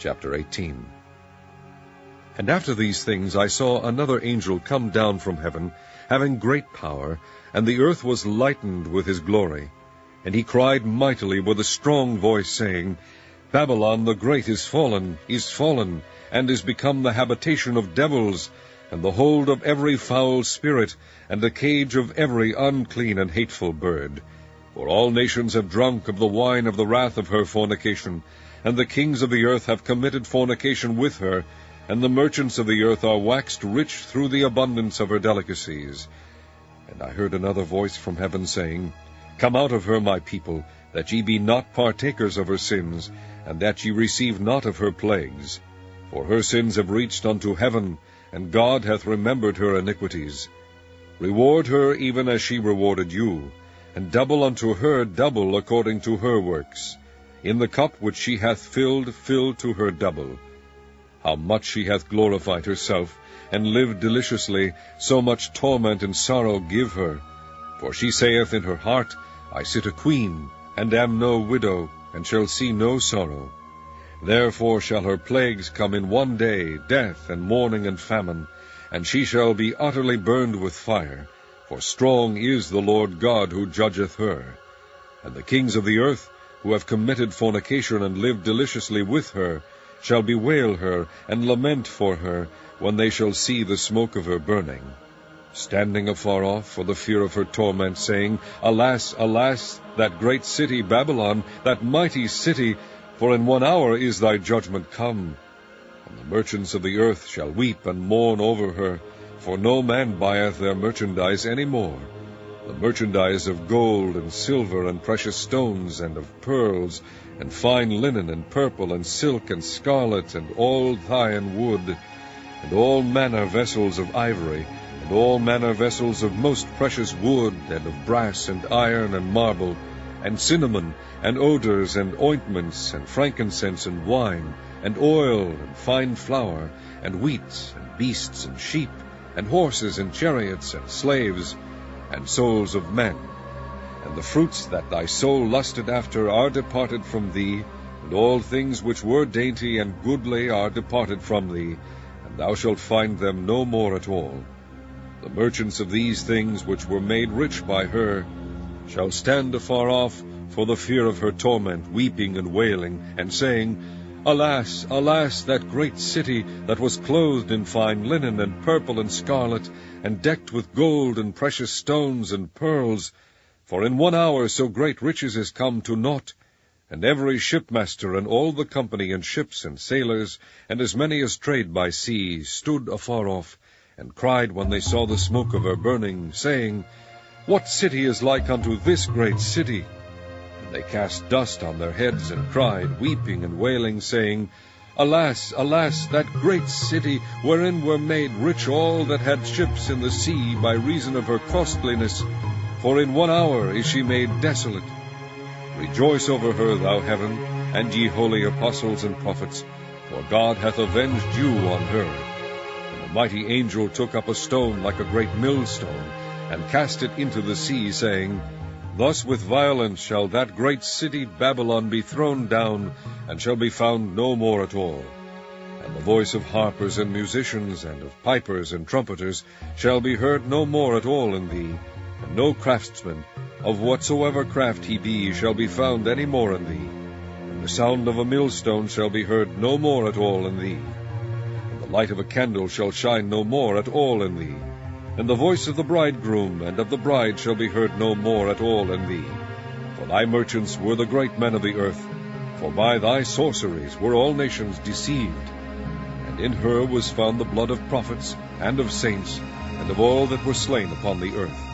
Chapter 18. And after these things I saw another angel come down from heaven, having great power, and the earth was lightened with his glory. And he cried mightily with a strong voice, saying, Babylon the great is fallen, and is become the habitation of devils, and the hold of every foul spirit, and the cage of every unclean and hateful bird. For all nations have drunk of the wine of the wrath of her fornication, and the kings of the earth have committed fornication with her, and the merchants of the earth are waxed rich through the abundance of her delicacies. And I heard another voice from heaven saying, Come out of her, my people, that ye be not partakers of her sins, and that ye receive not of her plagues. For her sins have reached unto heaven, and God hath remembered her iniquities. Reward her even as she rewarded you, and double unto her double according to her works. In the cup which she hath filled, fill to her double. How much she hath glorified herself, and lived deliciously, so much torment and sorrow give her. For she saith in her heart, I sit a queen, and am no widow, and shall see no sorrow. Therefore shall her plagues come in one day, death, and mourning, and famine, and she shall be utterly burned with fire, for strong is the Lord God who judgeth her. And the kings of the earth, who have committed fornication and lived deliciously with her, shall bewail her, and lament for her, when they shall see the smoke of her burning, standing afar off for the fear of her torment, saying, Alas, alas, that great city Babylon, that mighty city, for in 1 hour is thy judgment come. And the merchants of the earth shall weep and mourn over her, for no man buyeth their merchandise any more, the merchandise of gold and silver and precious stones and of pearls, and fine linen and purple and silk and scarlet and all Thyan wood, and all manner vessels of ivory, and all manner vessels of most precious wood, and of brass and iron and marble, and cinnamon, and odors, and ointments, and frankincense, and wine, and oil, and fine flour, and wheat, and beasts, and sheep, and horses, and chariots, and slaves, and souls of men. And the fruits that thy soul lusted after are departed from thee, and all things which were dainty and goodly are departed from thee, and thou shalt find them no more at all. The merchants of these things which were made rich by her shall stand afar off for the fear of her torment, weeping and wailing, and saying, Alas, alas, that great city that was clothed in fine linen, and purple, and scarlet, and decked with gold, and precious stones, and pearls! For in 1 hour so great riches is come to naught. And every shipmaster, and all the company, and ships, and sailors, and as many as trade by sea, stood afar off, and cried when they saw the smoke of her burning, saying, What city is like unto this great city? And they cast dust on their heads, and cried, weeping and wailing, saying, Alas, alas, that great city, wherein were made rich all that had ships in the sea, by reason of her costliness. For in 1 hour is she made desolate. Rejoice over her, thou heaven, and ye holy apostles and prophets, for God hath avenged you on her. And the mighty angel took up a stone like a great millstone, and cast it into the sea, saying, Thus with violence shall that great city Babylon be thrown down, and shall be found no more at all. And the voice of harpers and musicians, and of pipers and trumpeters, shall be heard no more at all in thee, and no craftsman, of whatsoever craft he be, shall be found any more in thee. And the sound of a millstone shall be heard no more at all in thee. And the light of a candle shall shine no more at all in thee. And the voice of the bridegroom and of the bride shall be heard no more at all in thee. For thy merchants were the great men of the earth, for by thy sorceries were all nations deceived. And in her was found the blood of prophets, and of saints, and of all that were slain upon the earth.